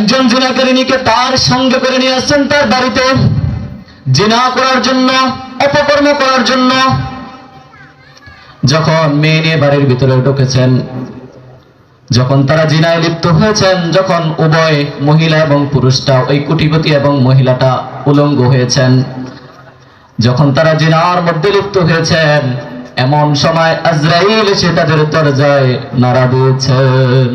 একজন জিনাকারিনীকে তার সঙ্গে করে নিয়ে আসছেন তার বাড়িতে জিনা করার জন্য, অপকর্ম করার জন্য। যখন মেয়ে নিয়ে বাড়ির ভিতরে ঢুকেছেন, যখন তারা জিনায় লিপ্ত হয়েছেন, যখন উভয় মহিলা এবং পুরুষটা, ওই কোটিপতি এবং মহিলাটা উলঙ্গ হয়েছেন, যখন তারা জিনার মধ্যে লিপ্ত হয়েছেন, এমন সময় আজরাইল এসে তাদের দরজায় নাড়া দিয়েছেন।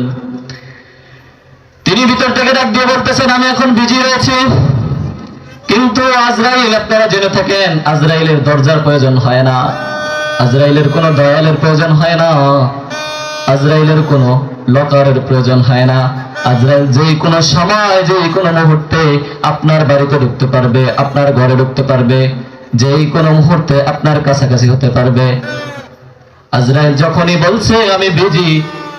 তিনি ভিতর থেকে ডাক দিয়ে বলতেছেন, আমি এখন বিজি রয়েছি। কিন্তু আজরাইল, আপনারা জেনে থাকেন, আজরাইলের দরজার প্রয়োজন হয় না, আজরাইলের কোনো দয়ালের প্রয়োজন হয় না, আজরাইলের কোনো লকারের প্রয়োজন হয় না। আজরাইল যেই কোনো সময়, যেই কোনো মুহূর্তে আপনার বাড়িতে ঢুকতে পারবে, আপনার ঘরে ঢুকতে পারবে, যেই কোনো মুহূর্তে আপনার কাছাকাছি হতে পারবে। আজরাইল যখনই বলছে আমি বিজি,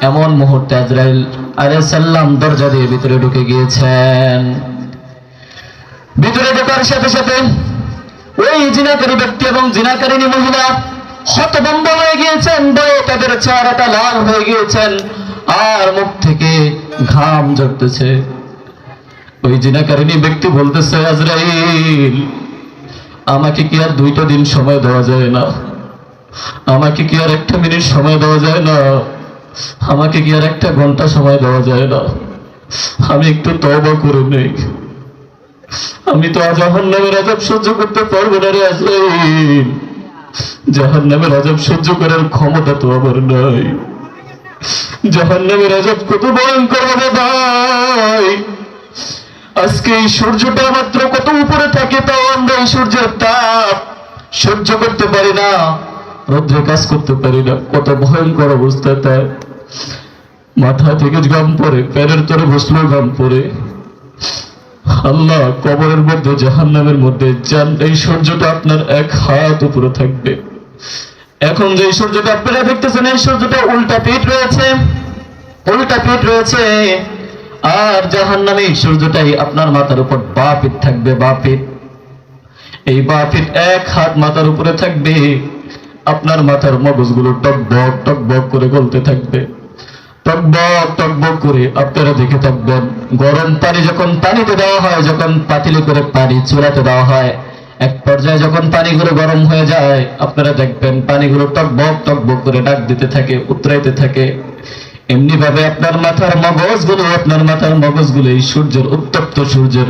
এমন মুহূর্তে আজরাইল আলাইহিস সালাম দরজা দিয়ে ভিতরে ঢুকে গিয়েছেন। ভিতরে ঢোকার সাথে সাথে ওই জিনাকারী ব্যক্তি এবং জিনাকারিনী মহিলা হতভম্ব হয়ে গিয়েছেন, ভয়ে তাদের চেহারাটা লাল হয়ে গিয়েছেন, আর মুখ থেকে ঘাম ঝরতেছে। ওই জিনাকারিনী ব্যক্তি বলতেছে, আজরাইল, আমাকে কি আর 2টা দিন সময় দেওয়া যায় না? আমাকে কি আর 1 মিনিট সময় দেওয়া যায় না? আমাকে কি আর 1 ঘন্টা সময় দেওয়া যায় না? আমি একটু তওবা করে নেই। আমি তো জাহান্নামের আযাব সহ্য করতে পারবো না রে আজরাইল। জাহান্নামের আযাব সহ্য করার ক্ষমতা তো আমার নাই। জাহান্নামের আযাব কত ভয়ঙ্কর হবে ভাই। আজকে এই সূর্যটা মাত্র কত উপরে থাকে, তাও আমরা এই সূর্যের তাপ সহ্য করতে পারি না, রৌদ্রে কাজ করতে পারি না। কত ভয়ঙ্কর অবস্থা তার। মাথা থেকে ঘাম পড়ে, প্যারের তরে বসলেও ঘাম পড়ে। আল্লাহ, কবরের মধ্যে, জাহান্নামের মধ্যে এই সূর্যটা আপনার 1 হাত উপরে থাকবে। এখন যে সূর্যটা আপনারা দেখতেছেন, এই সূর্যটা উল্টা পিঠ রয়েছে, উল্টা পিঠ রয়েছে। আর জাহান্নামে সূর্যটাই আপনার মাথার উপর বাঁ পিঠ থাকবে, বাঁ পিঠ। এই বাঁ পিঠ 1 হাত মাথার উপরে থাকবে। আপনার মাথার মগজগুলো টকবক টকবক করে গলতে থাকবে, টকবক টকবক করে। আপনারা দেখে থাকবেন, গরম পানি যখন পানিতে দেওয়া হয়, যখন পাতিলে করে পানি চুলাতে দেওয়া হয়, এক পর্যায়ে যখন পানিগুলো গরম হয়ে যায়, আপনারা দেখবেন পানিগুলো টকবক টকবক করে ডাক দিতে থাকে, উতরাইতে থাকে। এমনি ভাবে আপনার মাথার মগজগুলো এই সূর্যের, উত্তপ্ত সূর্যের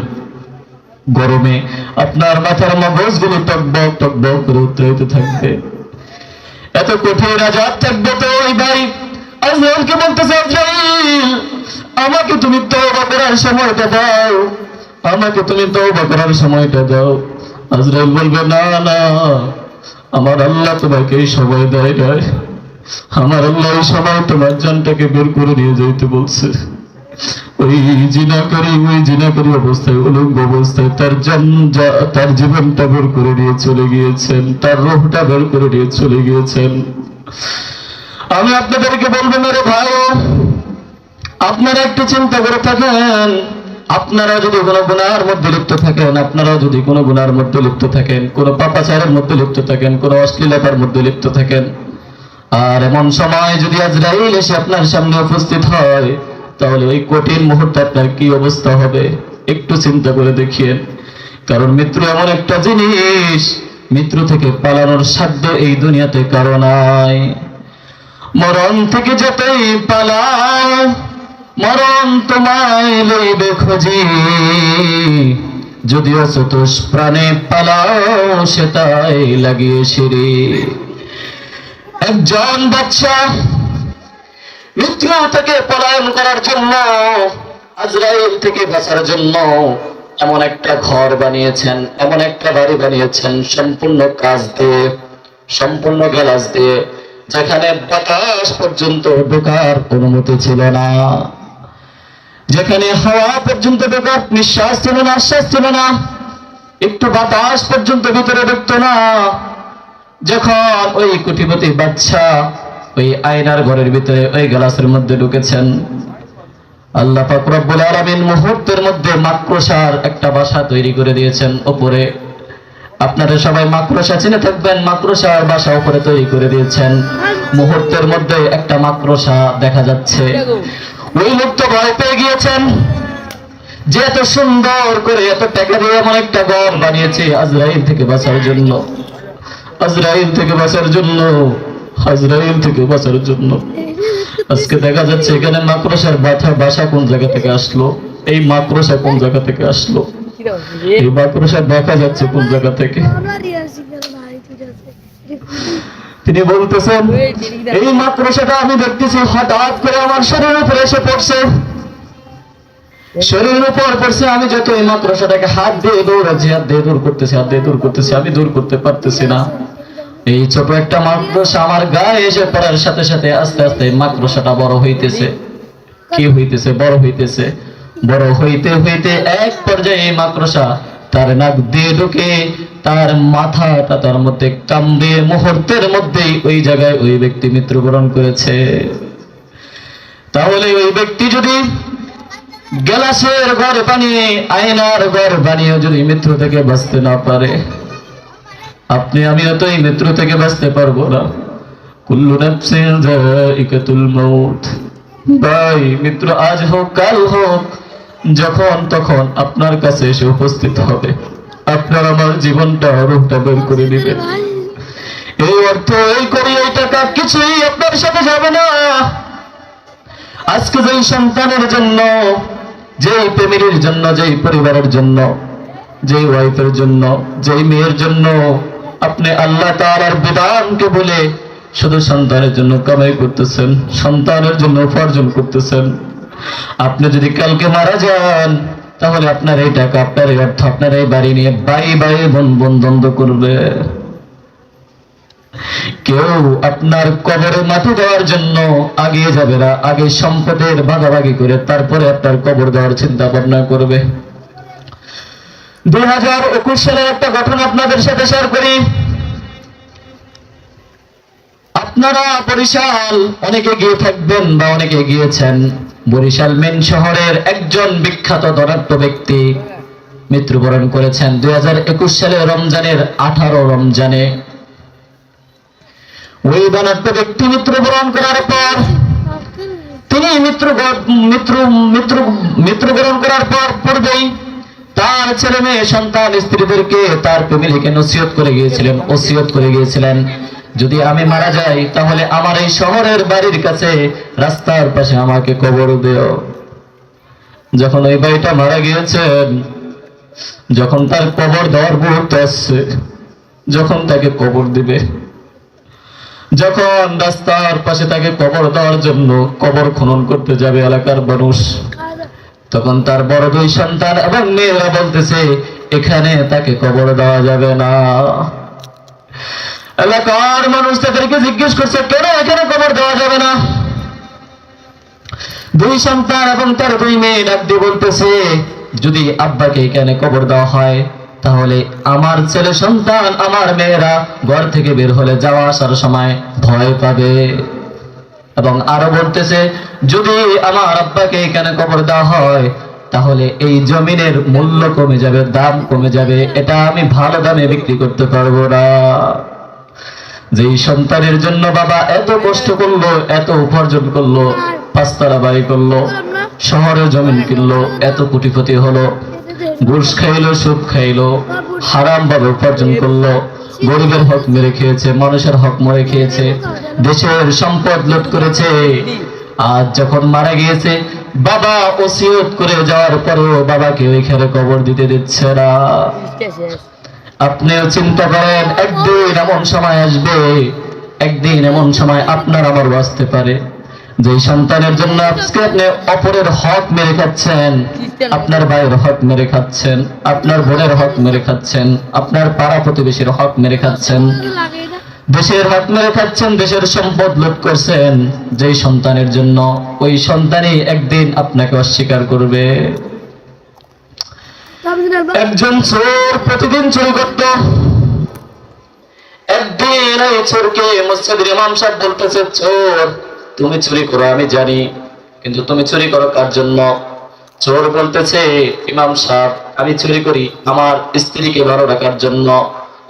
গরমে আপনার মাথার মগজগুলো টকবক টকবক করে উতরাইতে থাকবে। এত কঠিন আযাব থাকবে। তো ওই ভাই আজরাইলকে বলতেছে, আজরাইল, আমাকে তুমি তওবা করার সময়টা দাও, আমাকে তুমি তওবা করার সময়টা দাও। আজরাইল বলবে, না না, আমার আল্লাহ তোমাকে এই সময় দেয় নাই। আমার আল্লাহ এই সময় তোমার জানটাকে বের করে নিয়ে যাইতে বলছে। ওই জিনাকারী অবস্থায়, উলঙ্গ অবস্থায় তার জীবনটা বের করে নিয়ে চলে গিয়েছেন, তার রূহটা বের করে নিয়ে চলে গিয়েছেন। আমি আপনাদেরকে বলবো, মেরে ভাই, আপনারা একটু চিন্তা করে থাকেন। আপনারা যদি কোনো গুনাহের মধ্যে লিপ্ত থাকেন, কোনো পাপাচারের মধ্যে লিপ্ত থাকেন, কোনো অশ্লীলতার মধ্যে লিপ্ত থাকেন, আর এমন সময় যদি আজরাইল এসে আপনার সামনে উপস্থিত হয়, তাহলে ওই কঠিন মুহূর্তে আপনার কি অবস্থা হবে একটু চিন্তা করে দেখিয়েন। কারণ মৃত্যু এমন একটা জিনিস, মৃত্যু থেকে পালানোর সাধ্য এই দুনিয়াতে কারো নাই। মরণ থেকে যতই পালাও, মরণ তোমায় লইবে খোঁজি। যদিও চতুষ প্রাণে পালাও, সেটাই লাগিয়ে সিঁড়ি। একজন বাচ্চা মৃত্যু থেকে পলায়ন করার জন্য, আজরাইল থেকে বাঁচার জন্য এমন একটা ঘর বানিয়েছেন, এমন একটা বাড়ি বানিয়েছেন, সম্পূর্ণ কাঁচ দিয়ে, সম্পূর্ণ গ্লাস দিয়ে, যেখানে বাতাস পর্যন্ত ঢোকার অনুমতি ছিল না, যেখানে হাওয়া পর্যন্ত ঢোকার, নিঃশ্বাস ছিল না, আশ্বাস ছিল না, একটু বাতাস পর্যন্ত ভিতরে ঢুকতো না। যখন ওই কোটিপতি বাচ্চা ওই আয়নার ঘরের ভিতরে, ওই গ্লাসের মধ্যে ঢুকেছেন, আল্লাহ পাক রব্বুল আলামিন মুহূর্তের মধ্যে মাকড়সার একটা বাসা তৈরি করে দিয়েছেন উপরে। আপনারা সবাই মাকড়সা চিনে থাকবেন, মাকড়সার বাসা উপরে তৈরি করে দিয়েছেন। মুহূর্তের মধ্যে একটা মাকড়সা দেখা যাচ্ছে। ওই লোক তো ভয় পেয়ে গিয়েছেন। যে এত সুন্দর করে এত টাকা দিয়ে এমন একটা ঘর বানিয়েছে আজরাইল থেকে বাঁচার জন্য, আজরাইল থেকে বাঁচার জন্য, আজরাইল থেকে বাঁচার জন্য। আজকে দেখা যাচ্ছে এখানে মাকড়সার বাসা কোন জায়গা থেকে আসলো, এই মাকড়সা কোন জায়গা থেকে আসলো, এই মাকড়সা দেখা যাচ্ছে কোন জায়গা থেকে। তিনি বলতেছেন এই মাকড়সাটা আমি দেখতেছি হঠাৎ করে আমার শরীরের উপরে এসে পড়ছে, শরীরের উপর পড়ছে। আমি যত এই মাকড়সাটাকে হাত দিয়ে দৌড়াচ্ছি, হাত দিয়ে দূর করতেছি, হাত দিয়ে দূর করতেছি, আমি দূর করতে পারতেছি না। এই ছোট একটা মাকড়সা আমার গায়ে এসে পড়ার সাথে সাথে আস্তে আস্তে মাকড়সাটা বড় হইতেছে। কি হইতেছে? বড় হইতেছে। বড় হইতে হইতে এক পর্যায়ে এই মাকড়সা তার নাক দিয়ে ঢুকে তার মাথাটা তার মধ্যে কামড়ে মুহূর্তের মধ্যেই ওই জায়গায় ওই ব্যক্তি মৃত্যুবরণ করেছে। তাহলে ওই ব্যক্তি যদি গ্লাসের ঘর বানিয়ে, আয়নার ঘর বানিয়ে যদি মৃত্যু থেকে বাঁচতে না পারে, আপনি আমিও তো এই মৃত্যু থেকে বাঁচতে পারবো না। কুল্লু নাফসিন যায়িকাতুল মাউত। ভাই, মৃত্যু আজ হোক কাল হোক, যখন তখন আপনার কাছে এসে উপস্থিত হবে। আপনার আমার জীবনটা রূপটা বের করে দিবেন। এই অর্থ, এই করি, এই টাকা কিছুই আপনার সাথে যাবে না। আজকে যেই সন্তানের জন্য, যেই ফ্যামিলির জন্য, যেই পরিবারের জন্য, যেই ওয়াইফের জন্য, যেই মেয়ের জন্য আপনি আল্লাহ তাআলার বিধানকে বলে শুধু সন্তানের জন্য কামাই করতেছেন, সন্তানের জন্য উপার্জন করতেছেন, আপনি যদি কালকে মারা যান তাহলে আপনার এই টাকা, আপনার এই অর্থ, আপনার এই বাড়ি নিয়ে ভাই ভাই বোন বোন দ্বন্দ্ব করবে। কেউ আপনার কবরে মাটি দেওয়ার জন্য আগিয়ে যাবে না, আগে সম্পদের ভাগাভাগি করে তারপরে আপনার কবর দেওয়ার চিন্তা ভাবনা করবে। 2021 সালের একটা ঘটনা আপনাদের সাথে শেয়ার করি। আপনারা বরিশাল অনেকে গিয়ে থাকবেন বা অনেকে গিয়েছেন। বরিশাল মেন শহরের একজন বিখ্যাত ধনাঢ্য ব্যক্তি মৃত্যুবরণ করেছেন 2021 সালে রমজানের 18 রমজানে। ওই ধনাঢ্য ব্যক্তি মৃত্যুবরণ করার পর তিনি মৃত্যুবরণ করার পর পূর্বেই তার ছেলে মেয়ে সন্তান স্ত্রীদেরকে, তার ফ্যামিলিকে নসিহত করে গিয়েছিলেন, ওসিয়ত করে গিয়েছিলেন, যদি আমি মারা যাই তাহলে আমার এই শহরের বাড়ির কাছে রাস্তার পাশে আমাকে কবর দিও। যখন ওই ভাইটা মারা গিয়েছেন, যখন তার কবর দেওয়ার মুহূর্ত আসছে, যখন তাকে কবর দিবে, যখন রাস্তার পাশে তাকে কবর দেওয়ার জন্য কবর খনন করতে যাবে এলাকার মানুষ, তখন তার বড় দুই সন্তান এবং মেয়েরা বলতেছে এখানে তাকে কবর দেওয়া যাবে না। এলাকার মানুষ তাদেরকে জিজ্ঞেস করছে কেন এখানে কবর দেওয়া যাবে না? দুই সন্তান এবং তার দুই মেয়ে ডাক দিয়ে বলতেছে যদি আব্বাকে এখানে কবর দেওয়া হয় তাহলে আমার ছেলে সন্তান, আমার মেয়েরা ঘর থেকে বের হলে যাওয়া আসার সময় ভয় পাবে। এবং আরো বলতেছে যদি আমার আব্বাকে এখানে কবর দেওয়া হয় তাহলে এই জমিনের মূল্য কমে যাবে, দাম কমে যাবে, এটা আমি ভালো দামে বিক্রি করতে পারবো না। যেই সন্তানের জন্য বাবা এত কষ্ট করলো, এত উপার্জন করলো, পাঁচতলা বাড়ি করলো, শহরে জমিন কিনলো, এত কোটিপতি হলো, ঘুষ খাইলো, সুদ খাইলো, হারাম ভাবে উপার্জন করলো, গরিবের হক মেরে খেয়েছে, মানুষের হক মরে খেয়েছে, দেশের সম্পদ লুট করেছে। আজ যখন মারা গিয়েছে বাবা ওসিয়ত করে যাওয়ার পরেও বাবাকে ওইখানে কবর দিতে দিচ্ছে না। আপনিও চিন্তা করেন একদিন এমন সময় আসবে, একদিন এমন সময় আপনার আমার বাঁচতে পারে যে সন্তানের জন্য আজকে আপনি অপরের হক মেরে খাচ্ছেন, আপনার ভাইয়ের হক মেরে খাচ্ছেন, আপনার বোনের হক মেরে খাচ্ছেন, আপনার পাড়া প্রতিবেশীর হক মেরে খাচ্ছেন, দেশের হক মেরে খাচ্ছেন, দেশের সম্পদ লুট করছেন যেই সন্তানের জন্য, ওই সন্তানই একদিন আপনাকে অস্বীকার করবে। একজন চোর প্রতিদিন চুরি করত। একদিন এই চোরকে মসজিদের ইমাম সাহেব বলতেছে চোর তুমি চুরি করো আমি জানি, কিন্তু তুমি চুরি করো কার জন্য? চোর বলতেছে ইমাম সাহেব আমি চুরি করি আমার স্ত্রীকে ভালো রাখার জন্য,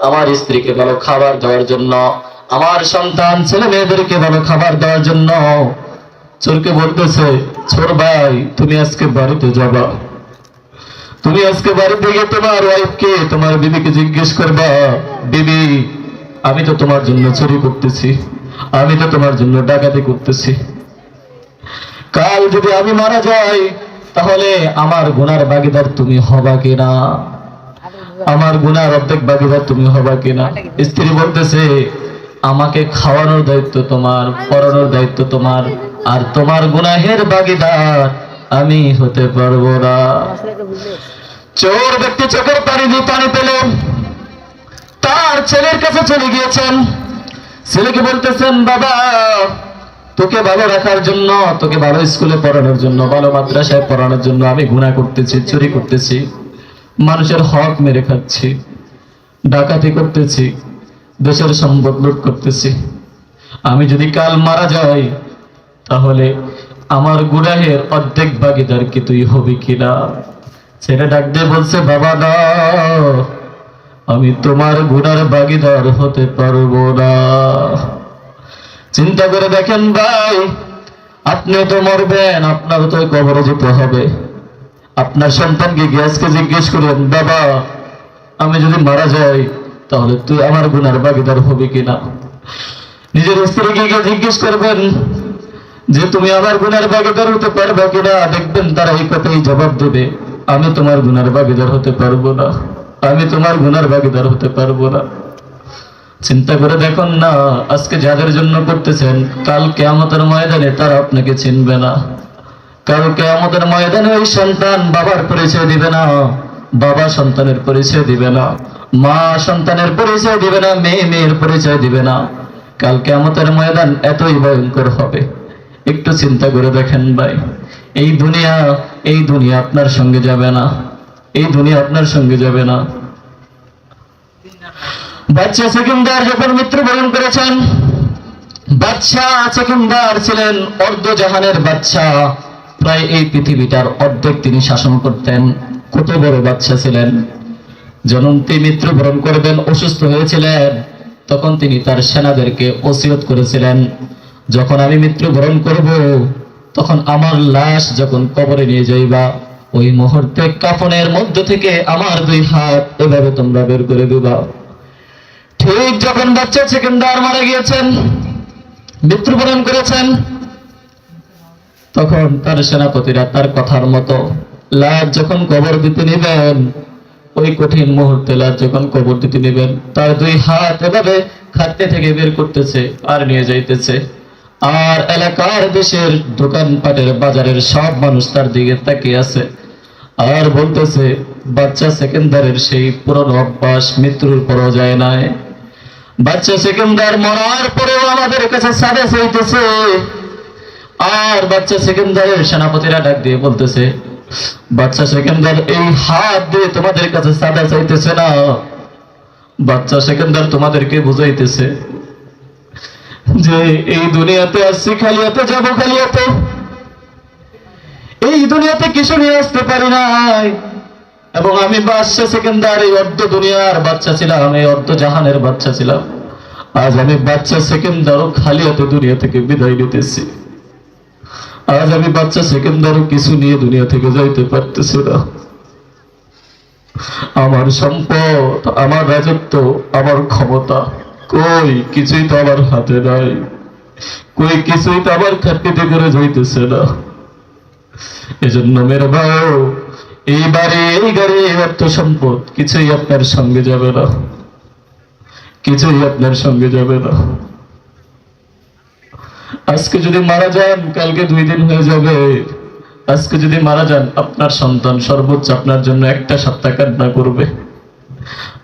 আমার স্ত্রীকে ভালো খাবার দেওয়ার জন্য, আমার সন্তান ছেলে মেয়েদেরকে ভালো খাবার দেওয়ার জন্য। চোরকে বলতেছে চোর ভাই তুমি আজকে বাড়িতে যাবা, তুমি আজকে বাড়িতে গিয়ে তোমার ওয়াইফকে, তোমার বিবিকে জিজ্ঞেস করবা, বিবি আমি তো তোমার জন্য চুরি করতেছি, আমি তো তোমার জন্য ডাকাতি করতেছি, কাল যদি আমি মারা যাই তাহলে আমার গুনার ভাগীদার তুমি হবা কিনা? আমার গুনার অর্ধেক ভাগীদার তুমি হবা কিনা? স্ত্রী বলতেছে, আমাকে খাওয়ানোর দায়িত্ব তোমার, পড়ানোর দায়িত্ব তোমার, আর তোমার গুনাহের ভাগীদার আমি হতে পারবো না। চোর ব্যক্তি চোখের পানি দিয়ে পানি পেল, তার ছেলের কাছে চলে গিয়েছেন। ছেলেকে বলতেছেন, বাবা তোকে ভালো রাখার জন্য, তোকে ভালো স্কুলে পড়ানোর জন্য, ভালো মাদ্রাসায় পড়ানোর জন্য আমি গুনাহ করতেছি, চুরি করতেছি, মানুষের হক মেরে খাচ্ছি, ডাকাতি করতেছি, দেশের সম্পদ লুট করতেছি। আমি যদি কাল মারা যাই তাহলে আমার গুনাহের অর্ধেক ভাগীদার কি তুই হবি কিনা? ছেলে ডাক দিয়ে বলছে, বাবা না, আমি তোমার গুনার ভাগীদার হতে পারবো না। চিন্তা করে দেখেন ভাই, আপনি তো মরবেন, আপনারও তো কবরে যেতে হবে। আপনার সন্তানকে গ্যাসকে জিজ্ঞেস করেন, বাবা আমি যদি মারা যাই তাহলে তুই আমার গুনার ভাগীদার হবি কিনা? নিজের স্ত্রীকে গিয়ে জিজ্ঞেস করবেন যে তুমি আমার গুনার ভাগীদার হতে পারবে কিনা? দেখবেন তারা এই কথাই জবাব দেবে, আমি তোমার গুনার ভাগীদার হতে পারবো না, আমি তোমার গুনার ভাগীদার হতে পারবো না। চিন্তা করে দেখুন না, আজকে যাদের জন্য করতেছেন, কাল কিয়ামতের ময়দানে তারা আপনাকে চিনবে না। কাল কিয়ামতের ময়দানে ওই সন্তান বাবার পরিচয় দিবে না, বাবা সন্তানের পরিচয় দিবে না, মা সন্তানের পরিচয় দিবে না, মেয়ে মেয়ের পরিচয় দিবে না। কাল কিয়ামতের ময়দান এতই ভয়ঙ্কর হবে। একটু চিন্তা করে দেখেন ভাই, এই দুনিয়া আপনার সঙ্গে যাবে না, এই দুনিয়া আপনার সঙ্গে যাবে না। বাদশা সেকেন্দার যখন মৃত্যুবরণ করেছেন, বাদশা সেকেন্দার ছিলেন অর্ধজাহানের বাদশা, প্রায় এই পৃথিবীটার অর্ধেক তিনি শাসন করতেন। কত বড় বাদশা ছিলেন! যখন তিনি মৃত্যুবরণ করবেন, অসুস্থ হয়েছিলেন, তখন তিনি তার সেনাদেরকে ওসিয়ত করেছিলেন, যখন আমি মৃত্যুবরণ করব তখন আমার লাশ যখন কবরে নিয়ে যাইবা, ওই মুহূর্তে কাফনের মধ্য থেকে আমার দুই হাত এভাবে তোমরা বের করে দিবা। ঠিক যখন বাদশা সেকেন্দার মারা গিয়েছেন, মৃত্যুবরণ করেছেন, তখন তার সেনাপতিরা তার কথার মতো লাশ যখন কবর দিতে নেবেন, ওই কঠিন মুহূর্তে লাশ যখন কবর দিতে নেবেন, তার দুই হাত এভাবে খাদ্য থেকে বের করতেছে আর নিয়ে যাইতেছে। আর এলাকার দেশের দোকানপাটের বাজারের সব মানুষ তার দিকে তাকিয়ে আছে আর বলতেছে, বাদশা সেকেন্দারের সেই পুরনো অভ্যাস মৃত্যুর পরও যায় নাই। বাদশা সেকেন্দার মরার পরেও আমাদের কাছে সাদা চাইতেছে। আর বাদশা সেকেন্দারের সেনাপতিরা ডাক দিয়ে বলতেছে, বাদশা সেকেন্দার এই হাত দিয়ে তোমাদের কাছে সাদা চাইতেছে না, বাদশা সেকেন্দার তোমাদেরকে বুঝাইতেছে যে এই দুনিয়াতে আসছি খালিয়াতে, যাব খালিয়াতে, এই দুনিয়াতে কিছু নিয়ে আসতে পারি নাই। এবং আমি বাদশা সেকেন্দার এই অর্ধ দুনিয়ার বাচ্চা ছিলাম, এই অর্ধ জাহানের বাচ্চা ছিলাম। আজ আমি বাদশা সেকেন্দারও খালিয়াতে দুনিয়া থেকে বিদায় নিতেছি। আজ আমি বাদশা সেকেন্দারও কিছু নিয়ে দুনিয়া থেকে যাইতে পারতেছি না। আমার সম্পদ, আমার রাজত্ব, আমার ক্ষমতা কই কিছুই তো আমার হাতে নাই, কই কিছুই তো আমার খাটকিতে করে যাইতেছে না। এজন্য মেরে ভাই, এই বাড়ি, এই গাড়ি, অর্থ সম্পদ কিছুই আপনার সঙ্গে যাবে না, কিছুই আপনার সঙ্গে যাবে না। আজকে যদি মারা যান, কালকে 2 দিন হয়ে যাবে। আজকে যদি মারা যান, আপনার সন্তান সর্বোচ্চ আপনার জন্য 1 সপ্তাহ কান্না করবে।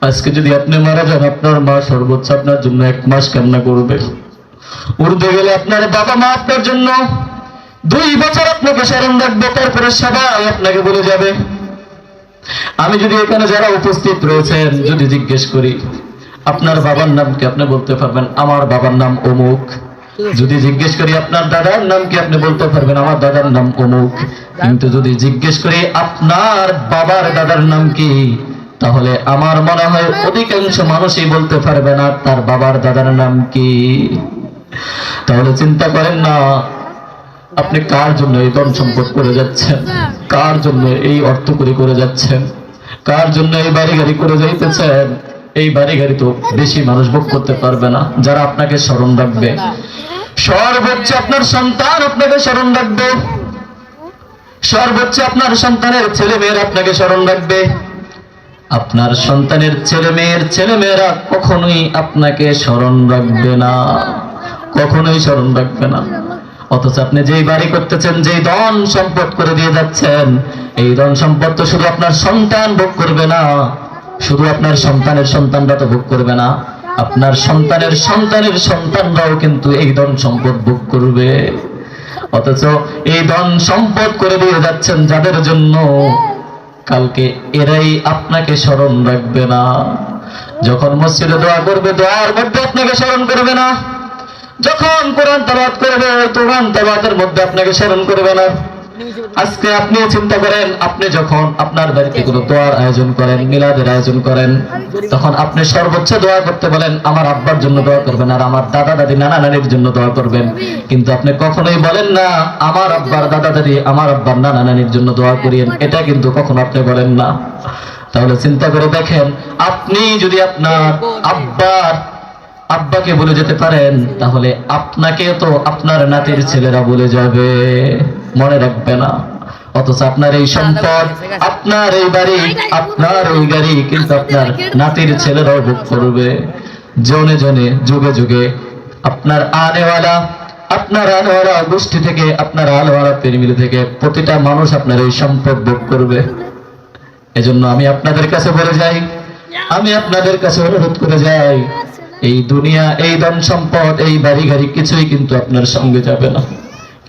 আজকে যদি আপনি মারা যান, আপনার মা সর্বোচ্চ আপনার জন্য 1 মাস কান্না করবে। উর্দে গেলে আপনার বাবা মা আপনার জন্য 2 বছর আপনাকে স্মরণ রাখবে, তারপরে সবাই আপনাকে বলে যাবে। আমি যদি এখানে যারা উপস্থিত রয়েছেন যদি জিজ্ঞেস করি আপনার বাবার নাম কি, আপনি বলতে পারবেন আমার বাবার নাম অমুক। যদি জিজ্ঞেস করি আপনার দাদার নাম কি, আপনি বলতে পারবেন আমার দাদার নাম অমুক। কিন্তু যদি জিজ্ঞেস করি আপনার বাবার দাদার নাম কি, তাহলে আমার মনে হয় অধিকাংশ মানুষই বলতে পারবে না তার বাবার দাদার নাম কি। তাহলে চিন্তা করেন না, আপনি কার জন্য এই ধন সম্পদ করে যাচ্ছেন? কার জন্য এই অর্থ করে যাচ্ছেন? কার জন্য এই বাড়ি গাড়ি করে যাইতেছেন? এই বাড়ি গাড়ি তো বেশি মানুষ ভোগ করতে পারবে না। যারা আপনাকে স্মরণ রাখবে, সর্বোচ্চ আপনার সন্তান আপনাকে স্মরণ রাখবে, সর্বোচ্চ আপনার সন্তানের ছেলে মেয়েরা আপনাকে স্মরণ রাখবে। আপনার সন্তানের ছেলে মেয়েরা কখনোই আপনাকে স্মরণ রাখবে না, কখনোই স্মরণ রাখবে না। অথচ আপনি যেই বাড়ি করতেছেন, যেই ধন সম্পদ করে দিয়ে যাচ্ছেন, এই ধন সম্পদ তো শুধু আপনার সন্তান ভোগ করবে না, শুধু আপনার সন্তানের সন্তানরা তো ভোগ করবে না, আপনার সন্তানের সন্তানের সন্তানরাও কিন্তু এই ধন সম্পদ ভোগ করবে। অথচ এই ধন সম্পদ করে দিয়ে যাচ্ছেন যাদের জন্য, কালকে এরাই আপনাকে স্মরণ রাখবে না। যখন মসজিদে দোয়া করবে, দোয়ার মধ্যে আপনাকে স্মরণ করবে না। যখন কোরআন তেলাওয়াত করবে, কোরআন তেলাওয়াতের মধ্যে আপনাকে স্মরণ করবে না। আজকে আপনি চিন্তা করেন, আপনি যখন আপনার বাড়িতে কোনো দোয়ার আয়োজন করেন, মিলাদের আয়োজন করেন, তখন আপনি সর্বোচ্চ দোয়া করতে বলেন আমার আব্বার জন্য দোয়া করবেন, আর আমার দাদা দাদি নানা নানির জন্য দোয়া করবেন। কিন্তু আপনি কখনোই বলেন না আমার আব্বার দাদা দাদি, আমার আব্বার নানা নানির জন্য দোয়া করিয়েন, এটা কিন্তু কখনো আপনি বলেন না। তাহলে চিন্তা করে দেখেন, আপনি যদি আপনার আব্বাকে বলে যেতে পারেন, তাহলে আপনাকে তো আপনার নাতির ছেলেরা বলে যাবে, মনে রাখবে না। অথচ আপনার এই সম্পদ, আপনার এই বাড়ি, আপনার এই গাড়ি কিন্তু আপনার নাতির ছেলেরাও ভোগ করবে। জনে জনে যুগে যুগে আপনার আনেওয়ালা গোষ্ঠী থেকে, আপনার আলোয়ালা ফ্যামিলি থেকে প্রতিটা মানুষ আপনার এই সম্পদ ভোগ করবে। এজন্য আমি আপনাদের কাছে বলে যাই, আমি আপনাদের কাছে অনুরোধ করে যাই, এই দুনিয়া, এই ধন সম্পদ, এই বাড়ি গাড়ি কিছুই কিন্তু আপনার সঙ্গে যাবে না,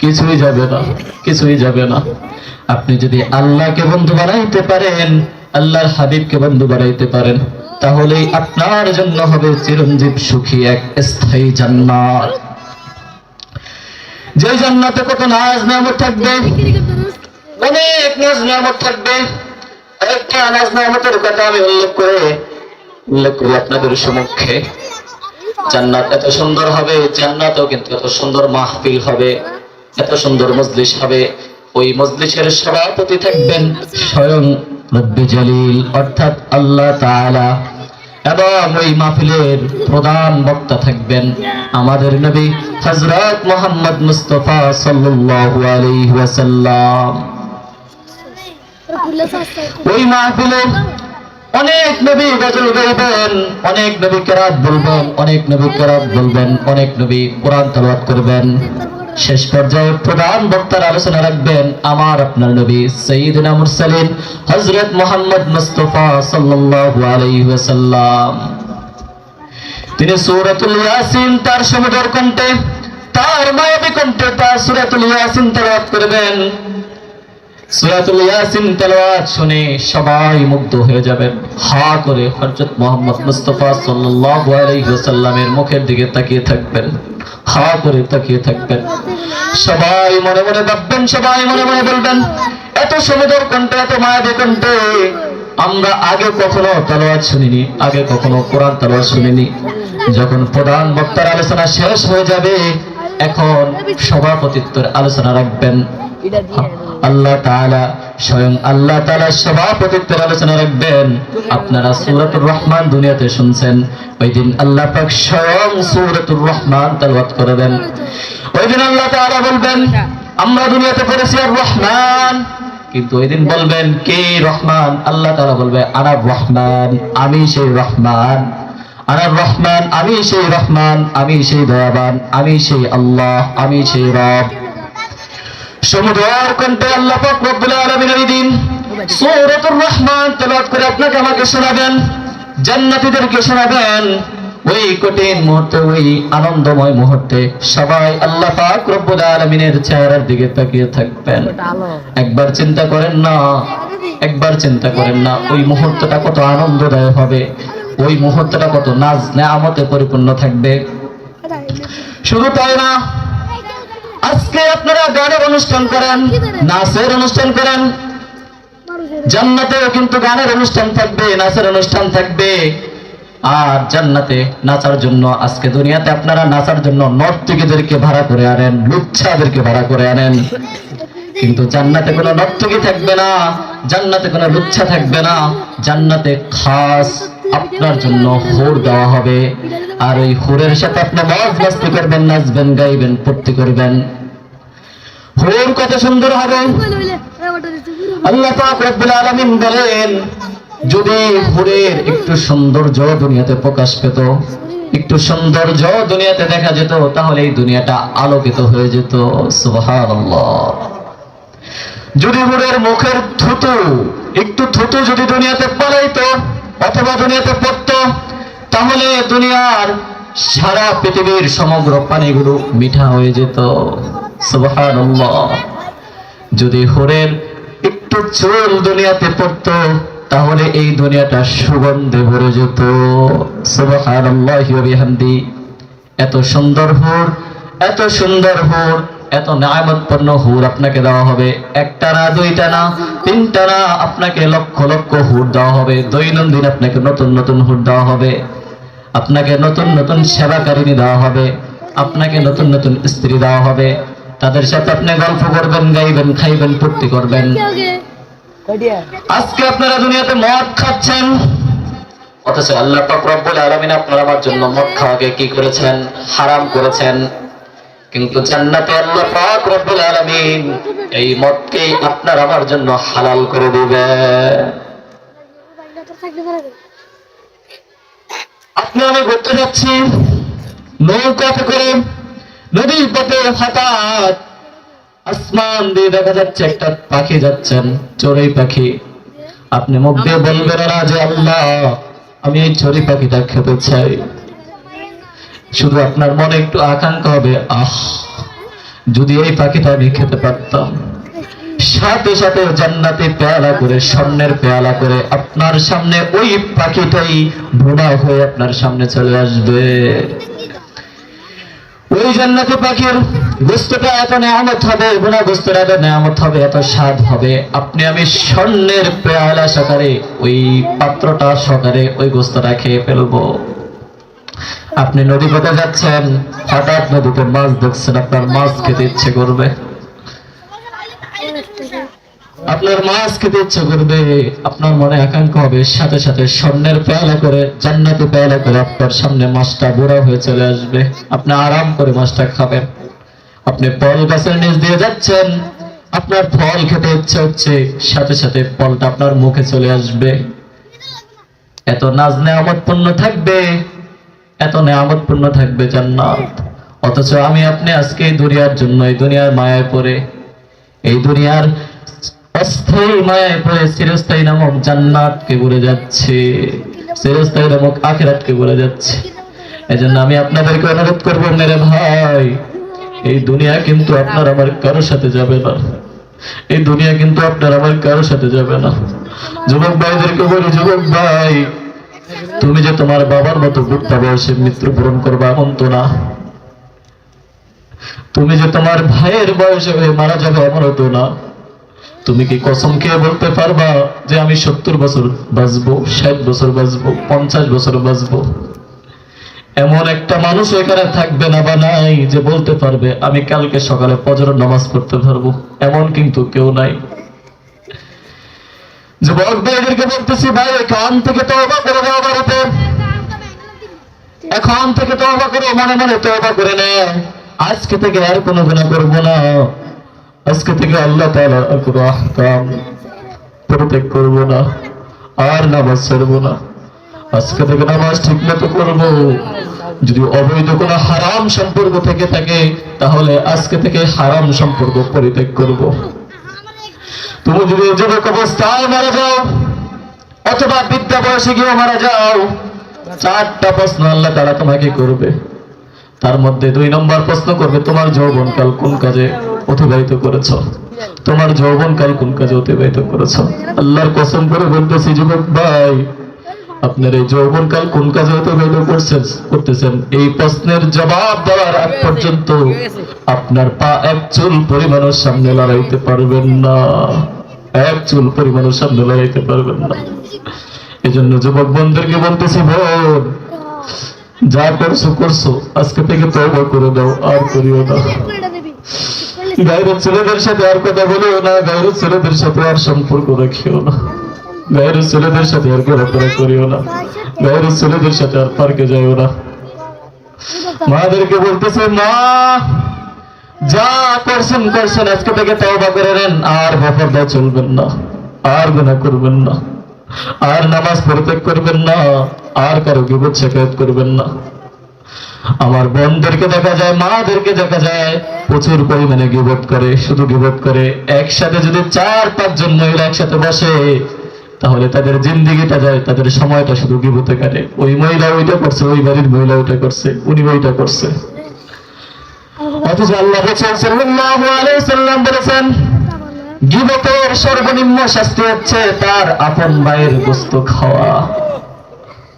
কিছুই যাবে না, কিছুই যাবে না। আপনি যদি আল্লাহকে বন্ধু বানাইতে পারেন, আল্লাহর হাবিবকে বন্ধু বানাইতে পারেন, তাহলেই আপনার জন্য হবে চিরঞ্জীব সুখী এক স্থায়ী জান্নাত। যে জান্নাতে কত নাজ নেয়ামত থাকবে, অনেক নাজ নেয়ামত থাকবে। একটা নাজ নেয়ামতের কথা আমি উল্লেখ করি আপনাদের সম্মুখে। জান্নাত এত সুন্দর হবে, জান্নাতেও কিন্তু এত সুন্দর মাহফিল হবে, এত সুন্দর মজলিস হবে। ওই মজলিসের সভাপতি থাকবেন স্বয়ং রব্বে জালিল অর্থাৎ আল্লাহ তাআলা, এবং ওই মাহফিলের প্রধান বক্তা থাকবেন আমাদের নবী হযরত মুহাম্মদ মুস্তাফা সাল্লাল্লাহু আলাইহি ওয়াসাল্লাম। ওই মাহফিলে অনেক নবী গজল গাইবেন, অনেক নবী কেরাত বলবেন, অনেক নবী কেরাত বলবেন, অনেক নবী কোরআন তেলাওয়াত করবেন। শেষ পর্যায়ে প্রধান বক্তার আলোচনা রাখবেন আমার আপনার নবী সাইয়্যিদুনা মুরসালিন হযরত মুহাম্মদ মুস্তাফা সাল্লাল্লাহু আলাইহি ওয়াসাল্লাম। তিনি সূরাতুল ইয়াসিন তার সুমধুর কণ্ঠে, তার মায়াবী কণ্ঠে তার সূরাতুল ইয়াসিন তেলাওয়াত করবেন। সূরাতুল ইয়াসিন তেলাওয়াত শুনে সবাই মুগ্ধ হয়ে যাবেন, হা করে হযরত মুহাম্মদ মুস্তাফা সাল্লাল্লাহু আলাইহি ওয়াসাল্লামের মুখের দিকে তাকিয়ে থাকবেন, হা করে তাকিয়ে থাকবেন। সবাই মনে মনে ভাববেন, সবাই মনে মনে বলবেন, এত সুমধুর কণ্ঠে, এত মায়াবী কণ্ঠে আমরা আগে কখনো তেলাওয়াত শুনিনি, আগে কখনো কোরআন তেলাওয়াত শুনিনি। যখন প্রধান বক্তার আলোচনা শেষ হয়ে যাবে, এখন সভাপতিত্বের আলোচনা রাখবেন আল্লাহ তাআলা, স্বয়ং আল্লাহ তাআলা সভাপতিত্বের আলোচনা রাখবেন। আপনারা সূরাতুর রহমান দুনিয়াতে শুনছেন, ওই দিন আল্লাহ পাক স্বয়ং সূরাতুর রহমান তেলাওয়াত করবেন। ওই দিন আল্লাহ তাআলা বলবেন আমরা দুনিয়াতে পড়েছি আর রহমান, কিন্তু ওই দিন বলবেন কে রহমান? আল্লাহ তাআলা বলবে আনার রহমান, আমি সেই রহমান, আনার রহমান, আমি সেই রহমান, আমি সেই দয়াবান, আমি সেই আল্লাহ, আমি সেই রব। সমুদ্র কণ্ঠে আল্লাহ পাক রব্বুল আলামিন এই দিন সূরাতুর রহমান তেলাওয়াত করে আপনাকে আমাকে শোনাবেন, জান্নাতীদেরকে শোনাবেন। ওই কঠিন মুহূর্তে, ওই আনন্দময় মুহূর্তে সবাই আল্লাহ পাক রব্বুল আলামিনের চেহারার দিকে তাকিয়ে থাকবেন। একবার চিন্তা করেন না, একবার চিন্তা করেন না ওই মুহূর্তটা কত আনন্দদায়ক হবে, ওই মুহূর্তটা কত নাজ নেয়ামতে পরিপূর্ণ থাকবে। শুধু তাই না, আজকে আপনারা গানের অনুষ্ঠান করেন, নাচের অনুষ্ঠান করেন, জান্নাতেও কিন্তু গানের অনুষ্ঠান থাকবে, নাচের অনুষ্ঠান থাকবে। আর জান্নাতে নাচার জন্য আজকে দুনিয়াতে আপনারা নাচার জন্য নর্তকীদেরকে ভাড়া করে আনেন, লুচ্ছাদেরকে ভাড়া করে আনেন, কিন্তু জান্নাতে কোনো নর্তকী থাকবে না, জান্নাতে কোনো লুচ্ছা থাকবে না। জান্নাতে খাস আপনার জন্য হুর দেওয়া হবে, আর ওই হুরের সাথে আপনি মজ মস্তি করবেন, নাচবেন, গাইবেন, ফুর্তি করবেন। হুর কত সুন্দর হবে। আল্লাহ পাক রব্বুল আলামিন বলেন, যদি হুরের একটু সৌন্দর্য দুনিয়াতে প্রকাশ পেত, একটু সৌন্দর্য দুনিয়াতে দেখা যেত, তাহলে এই দুনিয়াটা আলোকিত হয়ে যেত। সুবহানাল্লাহ। যদি হুরের মুখের থুতু, একটু থুতু যদি দুনিয়াতে পালাইতো অথবা দুনিয়াতে পড়তো, তাহলে দুনিয়ার সারা পৃথিবীর সমগ্র পানিগুলো মিঠা হয়ে যেত। সুবহানাল্লাহ। যদি হুরের একটু চুল দুনিয়াতে পড়তো, তাহলে এই দুনিয়াটা সুগন্ধে ভরে যেত। সুবহানাল্লাহি ওয়া বিহামদি। এত সুন্দর হুর, এত সুন্দর হুর, এত নিয়ামতপূর্ণ হুর আপনাকে দেওয়া হবে। একটা না, দুইটা না, তিনটা না, আপনাকে লক্ষ লক্ষ হুর দেওয়া হবে। দৈনন্দিন আপনাকে নতুন নতুন হুর দেওয়া হবে, আপনাকে নতুন নতুন সেবাকারিনী দেওয়া হবে, আপনাকে নতুন নতুন স্ত্রী দেওয়া হবে। তাদের সাথে আপনি গল্প করবেন, গাইবেন, খাইবেন, ফুর্তি করবেন। আজকে আপনারা দুনিয়াতে মদ খাচ্ছেন, অথচ আল্লাহ পাক রব্বুল আলামিন আপনার আমার জন্য মদ খাওয়াকে কি করেছেন? হারাম করেছেন। কিন্তু জান্নাতে আল্লাহ পাক রব্বুল আলামিন এই মদকে আপনার আমার জন্য হালাল করে দিবে। আপনি আমি ঘুরতে যাচ্ছি নৌকাতে করে, নদীর পথে হঠাৎ আসমান দিয়ে দেখা যাচ্ছে একটা পাখি যাচ্ছেন, চড়ুই পাখি। আপনি মুখ দিয়ে বলবেন না যে আল্লাহ আমি এই চড়ুই পাখিটা খেতে চাই। শুধু আপনার মনে একটু আকাঙ্ক্ষা হবে, যদি এই পাখিটা আমি খেতে পারতাম। সাথে সাথে জান্নাতে পেয়ালা করে, স্বর্ণের পেয়ালা করে আপনার সামনে ওই পাখিটাই ভুনা হয়ে আপনার সামনে চলে আসবে। ওই জান্নাতি পাখির গোশতটা এত নেয়ামত হবে, ভুনা গোশতটা এত নেয়ামত হবে, এত স্বাদ হবে। আপনি আমি স্বর্ণের পেয়ালা সহকারে, ওই পাত্রটা সহকারে ওই গোশতটা খেয়ে ফেলবো। আপনি নদী পথে যাচ্ছেন, হঠাৎ নদীতে মাছ দেখছেন, আপনার মাছ খেতে ইচ্ছে করবে, আপনার মাছ খেতে ইচ্ছে করবে। আপনার মনে আকাঙ্ক্ষা হবে, সাথে সাথে স্বর্ণের পেয়ালা করে, জান্নাতি পেয়ালা করে আপনার সামনে মাছটা বুড়া হয়ে চলে আসবে। আপনি আরাম করে মাছটা খাবেন। আপনি ফল গাছের নিচ দিয়ে যাচ্ছেন, আপনার ফল খেতে ইচ্ছে হচ্ছে, সাথে সাথে ফলটা আপনার মুখে চলে আসবে। এত নাজ নেয়ামতপূর্ণ থাকবে, এত নেয়ামতপূর্ণ থাকবে জান্নাত। অথচ আমি আপনি আজকে এই দুনিয়ার জন্য, এই দুনিয়ার মায়ায় পড়ে, এই দুনিয়ার অস্থায়ী মায়ায় পড়ে চিরস্থায়ী নামক জান্নাতকে ভুলে যাচ্ছে, চিরস্থায়ী নামক আখিরাতকে ভুলে যাচ্ছে। এজন্য আমি আপনাদেরকে অনুরোধ করবো, মেরে ভাই, এই দুনিয়া কিন্তু আপনার আমার কারোর সাথে যাবে না, এই দুনিয়া কিন্তু আপনার আমার কারোর সাথে যাবে না। যুবক ভাইদেরকে বলি, যুবক ভাই, তুমি যে তোমার বাবার মতো বুড়া বয়সে মৃত্যুবরণ করবা এমন তো না। তুমি যে তোমার ভাইয়ের বয়সে হয়ে মারা যাবে এমনও তো না। তুমি কি কসম খেয়ে বলতে পারবা যে আমি 70 বছর বাঁচবো, 60 বছর বাঁচবো, 50 বছর বাঁচবো? এমন একটা মানুষ এখানে থাকবে না বা নাই যে বলতে পারবে আমি কালকে সকালে ফজরের নামাজ পড়তে পারবো, এমন কিন্তু কেউ নাই। যুবক ভাইদেরকে বলতেছি, ভাই এখান থেকে তওবা করে দাও, বাড়িতে এখন থেকে তওবা করো, মনে মনে তওবা করে নে। আজকে থেকে আর কোনো গুনাহ করবো না, আজকে থেকে আল্লাহ তাআলার কোনো আহকাম পরিত্যাগ করবো না, আর নামাজ ছাড়বো না। আজকে থেকে নামাজ ঠিক মতো করবো। যদি অবৈধ কোনো হারাম সম্পর্ক থেকে থাকে, তাহলে আজকে থেকে হারাম সম্পর্ক পরিত্যাগ করবো। তুমি যদি যুবক অবস্থায় মারা যাও অথবা বৃদ্ধা বয়সে গিয়ে মারা যাও, 4টা প্রশ্ন আল্লাহ তাআলা তোমাকে করবে। তার মধ্যে 2 নম্বর প্রশ্ন করবে, তোমার যৌবনকাল কোন কাজে অতিবাহিত করেছো, তোমার যৌবনকাল কোন কাজে অতিবাহিত করেছো। আল্লাহর কসম করে বলতেছি, যুবক ভাই, আপনার এই যৌবনকাল কোন কাজে অতিবাহিত করতেছেন, এই প্রশ্নের জবাব দেওয়ার আগ পর্যন্ত আপনার পা এক চুল পরিমাণের সামনে লড়াইতে পারবেন না, এক চুল পরিমাণের সামনে লড়াইতে পারবেন না। এজন্য যুবক বন্ধুদেরকে বলতেছি, বোন, যা করছো করছো, আজকে থেকে তওবা করে দাও, আর করিও না। গায়ের ছেলেদের সাথে আর কথা বলিও না, গায়ের ছেলেদের সাথে আর সম্পর্ক রাখিও না, গায়ের ছেলেদের সাথে আর ঘোরাফেরা করিও না, গায়ের ছেলেদের সাথে আর পার্কে যাইও না। মাদেরকে বলতেছে, মা যা করছেন করছেন, আজকে থেকে তওবা করে নেন, আর বেপরদা চলবেন না, আর গুনাহ করবেন না, আর নামাজ পরিত্যাগ করবেন না, আর কারো গীবত শিকায়ত করবেন না। আমার বোনদেরকে দেখা যায়, মাদেরকে দেখা যায় প্রচুর পরিমাণে গীবত করে, শুধু গীবত করে। একসাথে যদি 4-5 জন মহিলা একসাথে বসে, তাহলে তাদের জিন্দেগিটা যায়, তাদের সময়টা শুধু গীবতে কাটে। ওই মহিলা ওইটা করছে, ওই বাড়ির মহিলা ওইটা করছে, উনি ওইটা করছে। অথচ আল্লাহ সাল্লাল্লাহু আলাইহি সাল্লাম বলেছেন, গীবতের সর্বনিম্ন শাস্তি হচ্ছে তার আপন ভাইয়ের গোশত খাওয়া,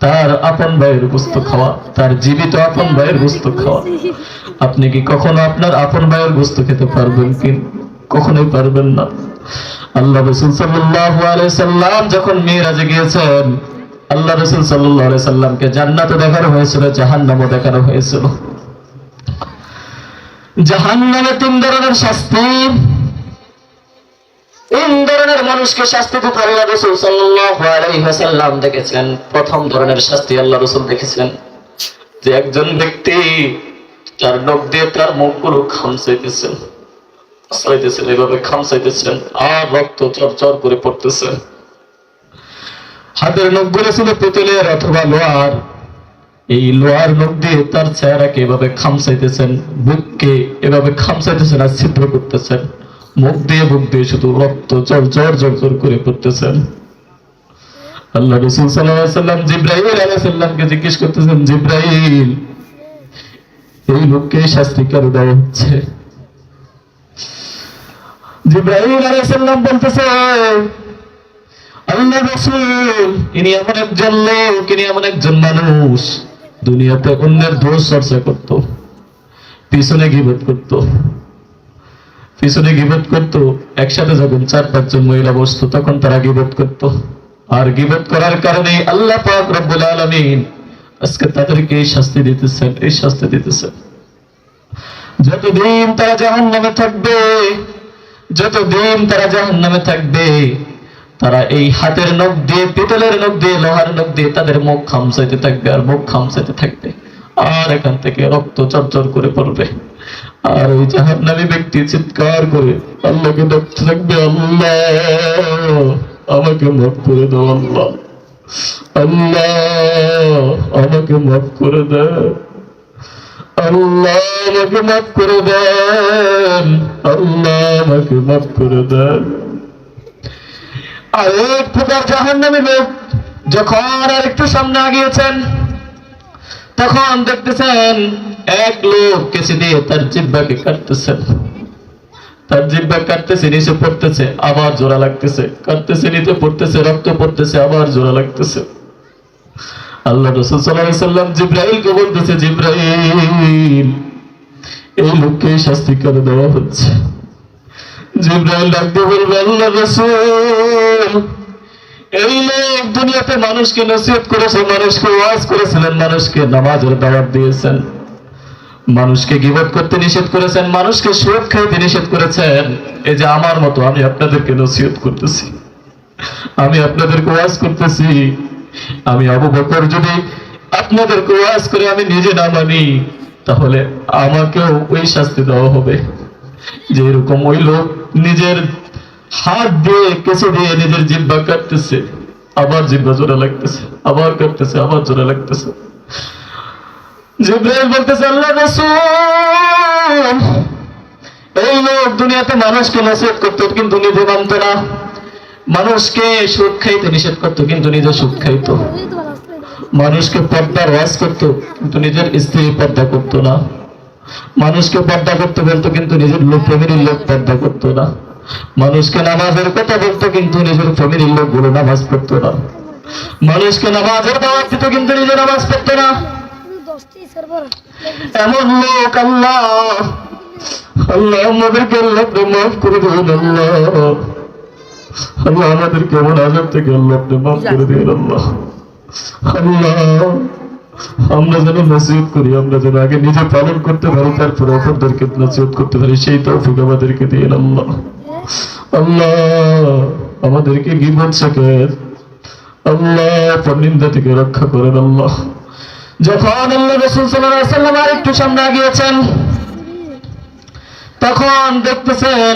তার আপন ভাইয়ের গোশত খাওয়া, তার জীবিত আপন ভাইয়ের গোশত খাওয়া। আপনি কি কখনো আপনার আপন ভাইয়ের গোশত খেতে পারবেন কি? কখনোই পারবেন না। আল্লাহ রাসূল সাল্লাল্লাহু আলাইহি সাল্লাম যখন মিরাজে গিয়েছেন, আল্লাহ রাসূল সাল্লাল্লাহু আলাইহি সাল্লামকে জান্নাতও দেখানো হয়েছিল, জাহান্নামও দেখানো হয়েছিল। জাহান্নামে 3 ধরনের শাস্তি, 3 ধরনের মানুষকে শাস্তি দিতে আল্লাহ রাসূল সাল্লাল্লাহু আলাইহি ওয়াসাল্লাম দেখেছেন। প্রথম ধরনের শাস্তি আল্লাহ রাসূল দেখেছেন যে একজন ব্যক্তি তার নখ দিয়ে তার মুখগুলো খামচাইতেছেন, এভাবে খামচাইতেছেন, আর রক্ত চরচর করে পড়তেছে। হাতের নখগুলো ছিল পিতলের অথবা লোহার, এই লোহার নখ দিয়ে তার চেহারাকে এভাবে খামচাইতেছেন, বুককে এভাবে খামচাইতেছেন আর ছিদ্র করতেছেন, মুখ দিয়ে শুধু রক্ত চরচর চরচর করে পড়তেছেন। আল্লাহ রাসূল সাল্লাল্লাহু আলাইহি ওয়াসাল্লাম জিবরাইল আলাইহিস সালামকে জিজ্ঞেস করতেছেন, জিবরাইল, এই লোককে শাস্তি কেন দেওয়া হচ্ছে? জিবরাইল আলাইহিস সালাম বলতেছে, আল্লাহ রাসূল, ইনি এমন একজন লোক, ইনি এমন একজন মানুষ, দুনিয়াতে অন্যের দোষ চর্চা করত, পিছনে গীবত করত, পিছনে গীবত করত। একসাথে যখন 4-5 জন মহিলা বসতো, তখন তারা গীবত করত। আর গীবত করার কারণে আল্লাহ পাক রব্বুল আলামিন আজকে তাদেরকে এই শাস্তি দিতেছেন, এই শাস্তি দিতেছেন। যতদিন তারা জাহান্নামে থাকবে, যতদিন তারা জাহান্নামে থাকবে, তারা এই হাতের নখ দিয়ে, পিতলের নখ দিয়ে, লোহার নখ দিয়ে তাদের মুখ খামচাইতে থাকবে, আর মুখ খামচাইতে থাকবে, আর এখান থেকে রক্ত চরচর করে পড়বে। আর ওই জাহান্নামী ব্যক্তি চিৎকার করে আল্লাহকে ডাকতে থাকবে, আল্লাহ আমাকে মাফ করে দাও, আল্লাহ, আল্লাহ আমাকে মাফ করে দাও, আল্লাহ আমাকে মাফ করে দেন, আল্লাহ আমাকে মাফ করে দেন। আর এক প্রকার জাহান্নামী লোক যখন আর একটু সামনে আগিয়েছেন, তখন দেখতেছেন এক লোক কেঁচি দিয়ে তার জিহ্বাকে কাটতেছেন, তার জিহ্বা কাটতেছে, নিচে পড়তেছে, আবার জোড়া লাগতেছে, কাটতেছে, নিচে পড়তেছে, রক্ত পড়তেছে, আবার জোড়া লাগতেছে। আল্লাহ রাসূল সাল্লাল্লাহু আলাইহি ওয়াসাল্লাম জিবরাইলকে বলতেছে, জিবরাইল, এই লোককে শাস্তি করে দেওয়া হচ্ছে। জিবরাইল ডাকতে বলবে, আল্লাহ রাসূল, এই লোক দুনিয়াতে মানুষকে নসিহত করেছে, মানুষকে ওয়াজ করেছিলেন, মানুষকে নামাজের দাওয়াত দিয়েছেন, মানুষকে গীবত করতে নিষেধ করেছেন, মানুষকে সুদ খাইতে নিষেধ করেছেন। এই যে আমার মতো আমি আপনাদেরকে নসিহত করতেছি, আমি আপনাদেরকে ওয়াজ করতেছি। আমি আবু বকর যদি আপনাদেরকে ওয়াজ করে আমি নিজে না মানি, তাহলে আমাকেও ওই শাস্তি দেওয়া হবে, যে এরকম ওই লোক নিজের হাত দিয়ে কেঁচে দিয়ে নিজের জিহ্বা কাটতেছে, আবার জিহ্বা জোড়া লাগতেছে, আবার কাটতেছে, আবার জোড়া লাগতেছে। জিবরাইল বলতেছে, আল্লাহ রাসূল, এই লোক দুনিয়াতে মানুষকে নসিহত করত কিন্তু নিজে মানত না, মানুষকে সুদ খাইতে নিষেধ করত কিন্তু নিজে সুদ খাইতো, মানুষকে পর্দার ওয়াজ করত কিন্তু নিজের স্ত্রী পর্দা করত না, মানুষকে পর্দা করতে বলতো কিন্তু নিজের ফ্যামিলির লোক পর্দা করতো না, মানুষকে নামাজের কথা বলতো কিন্তু নিজের ফ্যামিলির লোকগুলো নামাজ পড়তো না, মানুষকে নামাজের দাওয়াত দিত কিন্তু নিজে নামাজ পড়তো না। এমন লোক আল্লাহ, আল্লাহ আমাদেরকে আল্লাহ মাফ করে দেবেন, আল্লাহ আল্লাহ আমাদেরকে এমন আযাব থেকে আল্লাহ আপনি মাফ করে দিন আল্লাহ। আল্লাহ আমরা যেন নসিহত করি, আমরা যেন আগে নিজে পালন করতে পারি, তারপরে অপরদেরকে নসিহত করতে পারি, সেই তৌফিক আমাদেরকে দিন আল্লাহ। আল্লাহ আমাদেরকে গীবত শেখার আল্লাহ পরনিন্দা থেকে রক্ষা করেন আল্লাহ। যখন আল্লাহ রাসূল সাল্লাল্লাহু আলাইহি ওয়াসাল্লাম আরেকটু সামনে গিয়েছেন, তখন দেখতেছেন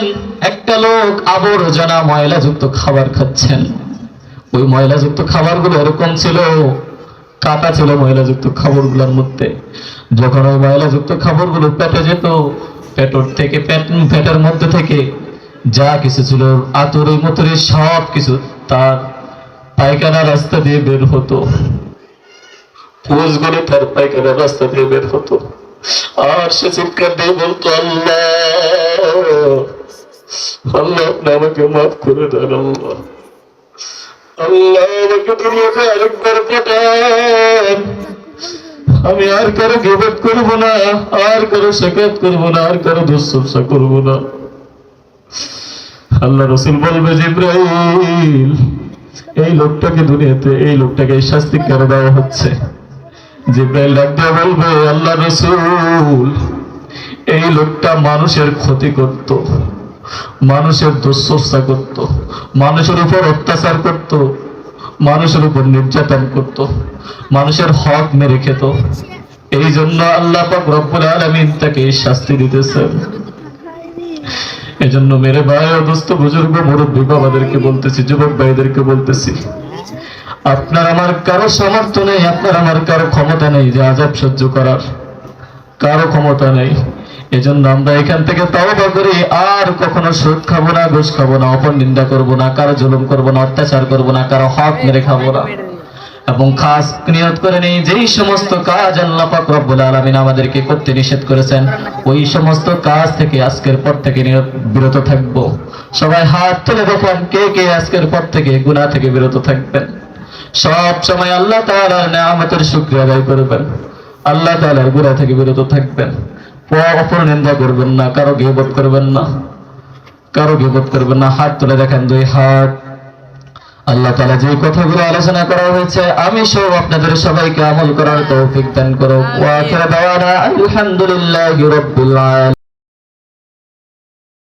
একটা লোক আবর্জনা ময়লাযুক্ত খাবার খাচ্ছেন। ওই ময়লাযুক্ত খাবারগুলো এরকম ছিল, কাটা ছিল ময়লাযুক্ত খাবারগুলোর মধ্যে। যখন ওই ময়লাযুক্ত খাবারগুলো পেটে যেত, পেটের মধ্যে থেকে যা কিছু ছিল আতুরি মতুরি সব কিছু তার পায়খানা রাস্তা দিয়ে বের হতো, পুজগুলো তার পায়খানা রাস্তা দিয়ে বের হতো। আর সে চিৎকার দিয়ে বলতো, আল্লাহ আল্লাহ আপনি আমাকে মাফ করে দেন আল্লাহ, আল্লাহ আমাকে দুনিয়াতে আরেকবার পাঠান, আমি আর কারো গীবত করব না, আর কারো শিকায়ত করব না, আর কারো দুঃসমস্যা করব না। আল্লাহ রাসূল বলবে, জিবরাইল এই লোকটাকে দুনিয়াতে এই লোকটাকে এই শাস্তি কেন দেওয়া হচ্ছে? জিবরাইল ডাক দিয়ে বলবে, আল্লাহ রাসূল এই লোকটা মানুষের ক্ষতি করত, মানুষের দুঃসমস্যা করত, মানুষের উপর অত্যাচার করত, মানুষের উপর নির্যাতন করত, মানুষের হক মেরে খেত। এই জন্য আল্লাহ পাক রব্বুল আলামিন তাকে এই শাস্তি দিতেছেন। এজন্য মেরে ভাই ও দোস্ত বুজুর্গ মুরব্বী বাবাদেরকে বলতেছি, যুবক ভাইদেরকে বলতেছি, আপনার আমার কারো সামর্থ্য নেই, আপনার আমার কারো ক্ষমতা নেই যে আযাব সহ্য করার, কারো ক্ষমতা নেই। এজন্য আমরা এখান থেকে তওবা করি, আর কখনো সুদ খাবো না, ঘুষ খাবো না, অপনিন্দা করবো না, কারো জুলুম করবো না, অত্যাচার করবো না, কারো হক মেরে খাবো না। এবং খাস নিয়ত করে নেই, যেই সমস্ত কাজ আল্লাহ পাক রব্বুল আলামিন আমাদেরকে করতে নিষেধ করেছেন, ওই সমস্ত কাজ থেকে আজকের পর থেকে বিরত থাকবো। সবাই হাত তুলে দেখেন কে কে আজকের পর থেকে গুনাহ থেকে বিরত থাকবেন। সব সময় আল্লাহ তাআলার নিয়ামতের শুকরিয়া আদায় করবেন, আল্লাহ তাআলার গুনাহ থেকে বিরত থাকবেন, অপর নিন্দা করবেন না, কারো গীবত করবেন না, কারো গীবত করবেন না। হাত তুলে দেখেন, দুই হাত। আল্লাহ তাআলা যে কথাগুলো আলোচনা করা হয়েছে আমি সহ আপনাদের সবাইকে আমল করার তৌফিক দান করুন। ওয়া আখিরু দাওয়ানা আলহামদুলিল্লাহি রাব্বিল আলামিন।